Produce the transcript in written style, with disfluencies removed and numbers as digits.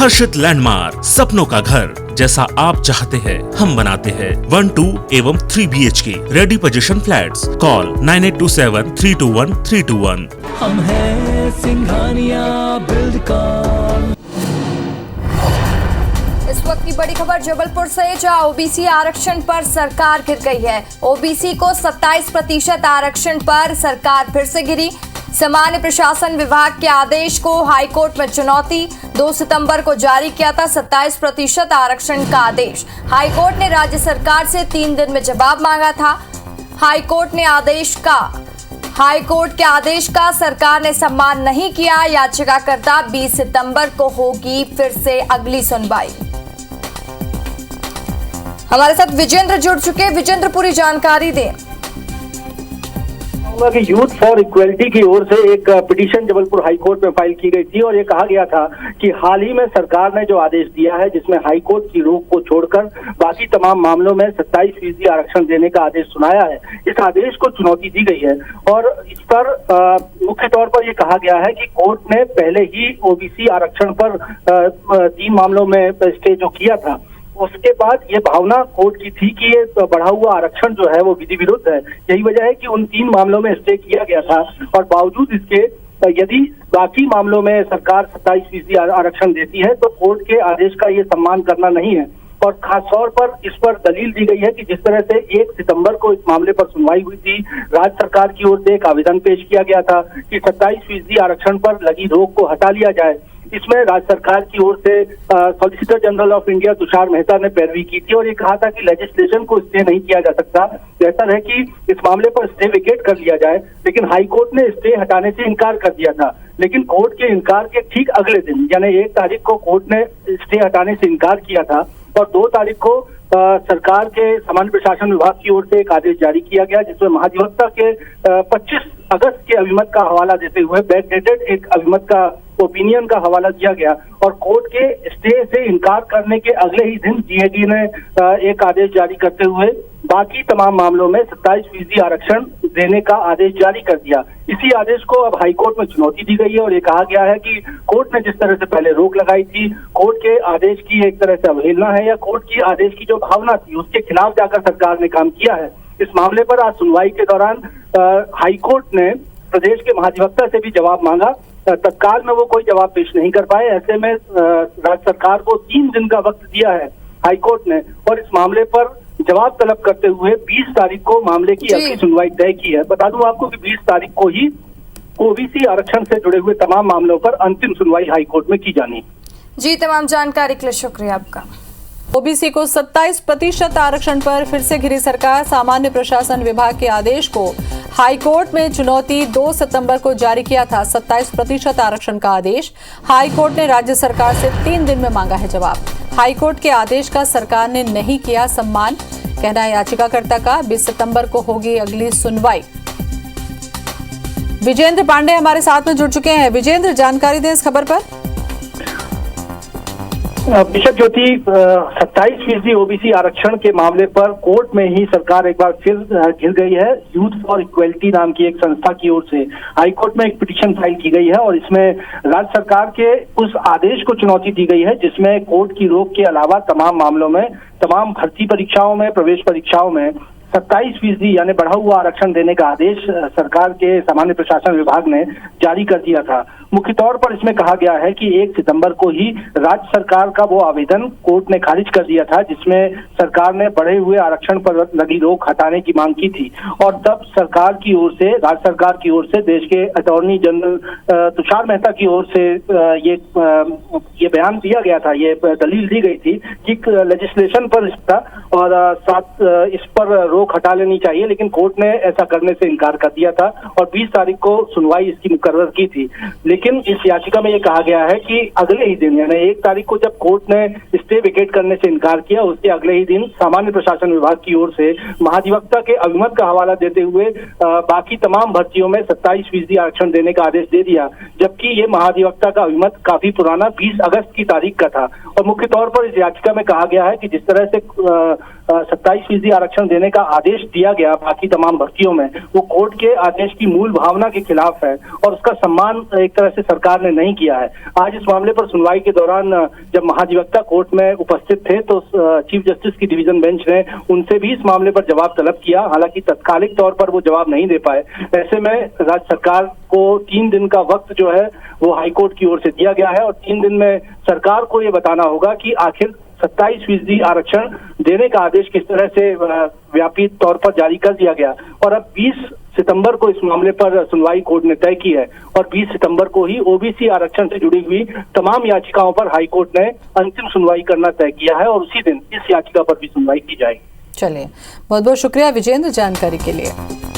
हर्षित landmark, सपनों का घर जैसा आप चाहते हैं हम बनाते हैं। 1, 2 एवं 3 BHK ready position flats. Call 9827321321। हम हैं सिंघानिया बिल्डकॉन। इस वक्त की बड़ी खबर जबलपुर से, जहां ओबीसी आरक्षण पर सरकार गिर गई है। ओबीसी को 27% आरक्षण पर सरकार फिर से गिरी। सामान्य प्रशासन विभाग के आदेश को हाईकोर्ट में चुनौती। 2 सितंबर को जारी किया था 27% आरक्षण का आदेश। हाईकोर्ट ने राज्य सरकार से 3 दिन में जवाब मांगा था। हाईकोर्ट के आदेश का सरकार ने सम्मान नहीं किया। याचिकाकर्ता 20 सितंबर को होगी फिर से अगली सुनवाई। हमारे साथ विजेंद्र जुड़ चुके। विजेंद्र, पूरी जानकारी दें। कि यूथ फॉर इक्वलिटी की ओर से एक पिटीशन जबलपुर हाईकोर्ट में फाइल की गई थी और ये कहा गया था कि हाल ही में सरकार ने जो आदेश दिया है, जिसमें हाईकोर्ट की रोक को छोड़कर बाकी तमाम मामलों में 27% आरक्षण देने का आदेश सुनाया है, इस आदेश को चुनौती दी गई है। और इस पर मुख्य तौर पर यह कहा गया है कि कोर्ट ने पहले ही ओबीसी आरक्षण पर 3 मामलों में स्टे जो किया था, उसके बाद ये भावना कोर्ट की थी कि ये बढ़ा हुआ आरक्षण जो है वो विधि विरुद्ध है। यही वजह है कि उन 3 मामलों में स्टे किया गया था और बावजूद इसके यदि बाकी मामलों में सरकार 27% आरक्षण देती है तो कोर्ट के आदेश का ये सम्मान करना नहीं है। और खास तौर पर इस पर दलील दी गई है कि जिस तरह से 1 सितंबर को इस मामले पर सुनवाई हुई थी, राज्य सरकार की ओर से एक आवेदन पेश किया गया था कि 27% आरक्षण पर लगी रोक को हटा लिया जाए। इसमें राज्य सरकार की ओर से solicitor general of India Tushar Mehta ने पैरवी की थी और ये कहा था कि लेजिस्लेशन को स्टे नहीं किया जा सकता, बेहतर है कि इस मामले पर स्टे वेकेट कर लिया जाए। लेकिन हाईकोर्ट ने स्टे हटाने से इनकार कर दिया था। लेकिन कोर्ट के इनकार के ठीक अगले दिन यानी 1 तारीख को कोर्ट ने स्टे हटाने से इनकार किया था और 2 तारीख को सरकार के सामान्य प्रशासन विभाग की ओर से एक आदेश जारी किया गया, जिसमें महाधिवक्ता के 25 अगस्त के अभिमत का हवाला देते हुए बैकडेटेड एक अभिमत का ओपिनियन का हवाला दिया गया और कोर्ट के स्टे से इनकार करने के अगले ही दिन जीएडी ने एक आदेश जारी करते हुए बाकी तमाम मामलों में 27% आरक्षण देने का आदेश जारी कर दिया। इसी आदेश को अब हाईकोर्ट में चुनौती दी गई है और ये कहा गया है कि कोर्ट ने जिस तरह से पहले रोक लगाई थी, कोर्ट के आदेश की एक तरह से अवहेलना है या कोर्ट की आदेश की जो भावना थी उसके खिलाफ जाकर सरकार ने काम किया है। इस मामले पर आज सुनवाई के दौरान हाईकोर्ट ने प्रदेश के महाधिवक्ता से भी जवाब मांगा। तत्काल में वो कोई जवाब पेश नहीं कर पाए। ऐसे में राज्य सरकार को 3 दिन का वक्त दिया है हाईकोर्ट ने और इस मामले पर जवाब तलब करते हुए 20 तारीख को मामले की अगली सुनवाई तय की है। बता दूं आपको कि 20 तारीख को ही ओबीसी आरक्षण से जुड़े हुए तमाम मामलों पर अंतिम सुनवाई हाईकोर्ट में की जानी है। जी, तमाम जानकारी के लिए शुक्रिया आपका। ओबीसी को 27% आरक्षण पर फिर से घिरी सरकार। सामान्य प्रशासन विभाग के आदेश को हाईकोर्ट में चुनौती। 2 सितंबर को जारी किया था 27% आरक्षण का आदेश। हाईकोर्ट ने राज्य सरकार से 3 दिन में मांगा है जवाब। हाईकोर्ट के आदेश का सरकार ने नहीं किया सम्मान, कहना है याचिकाकर्ता का। 20 सितंबर को होगी अगली सुनवाई। विजेंद्र पांडे हमारे साथ में जुड़ चुके हैं। विजेंद्र, जानकारी दें इस खबर पर। बिशप ज्योति, 27% ओबीसी आरक्षण के मामले पर कोर्ट में ही सरकार एक बार फिर घिर गई है। यूथ फॉर इक्वलिटी नाम की एक संस्था की ओर से हाईकोर्ट में एक पिटीशन फाइल की गई है और इसमें राज्य सरकार के उस आदेश को चुनौती दी गई है जिसमें कोर्ट की रोक के अलावा तमाम मामलों में, तमाम भर्ती परीक्षाओं में, प्रवेश परीक्षाओं में 27% यानी बढ़ा हुआ आरक्षण देने का आदेश सरकार के सामान्य प्रशासन विभाग ने जारी कर दिया था। मुख्य तौर पर इसमें कहा गया है कि 1 सितंबर को ही राज्य सरकार का वो आवेदन कोर्ट ने खारिज कर दिया था जिसमें सरकार ने बढ़े हुए आरक्षण पर लगी रोक हटाने की मांग की थी और तब सरकार की ओर से, राज्य सरकार की ओर से, देश के अटॉर्नी जनरल तुषार मेहता की ओर से ये बयान दिया गया था, ये दलील दी गई थी कि लेजिस्लेशन पर था और साथ इस पर रोक हटा लेनी चाहिए, लेकिन कोर्ट ने ऐसा करने से इनकार कर दिया था और 20 तारीख को सुनवाई इसकी मुकर्रर की थी। लेकिन इस याचिका में ये कहा गया है कि अगले ही दिन यानी 1 तारीख को जब कोर्ट ने स्टे वेकेट करने से इनकार किया, उसके अगले ही दिन सामान्य प्रशासन विभाग की ओर से महाधिवक्ता के अभिमत का हवाला देते हुए बाकी तमाम भर्तियों में 27% आरक्षण देने का आदेश दे दिया, जबकि ये महाधिवक्ता का अभिमत काफी पुराना 20 अगस्त की तारीख का था। और मुख्य तौर पर इस याचिका में कहा गया है कि जिस तरह से 27% आरक्षण देने का आदेश दिया गया बाकी तमाम भर्तियों में, वो कोर्ट के आदेश की मूल भावना के खिलाफ है और उसका सम्मान एक तरह से सरकार ने नहीं किया है। आज इस मामले पर सुनवाई के दौरान जब महाधिवक्ता कोर्ट में उपस्थित थे तो चीफ जस्टिस की डिवीजन बेंच ने उनसे भी इस मामले पर जवाब तलब किया, हालांकि तत्कालिक तौर पर वो जवाब नहीं दे पाए। ऐसे में राज्य सरकार को 3 दिन का वक्त जो है वो हाईकोर्ट की ओर से दिया गया है और 3 दिन में सरकार को ये बताना होगा कि आखिर 27% आरक्षण देने का आदेश किस तरह से व्यापी तौर पर जारी कर दिया गया। और अब 20 सितंबर को इस मामले पर सुनवाई कोर्ट ने तय की है और 20 सितंबर को ही ओबीसी आरक्षण से जुड़ी हुई तमाम याचिकाओं पर हाईकोर्ट ने अंतिम सुनवाई करना तय किया है और उसी दिन इस याचिका पर भी सुनवाई की जाएगी। चलिए, बहुत बहुत शुक्रिया विजेंद्र जानकारी के लिए।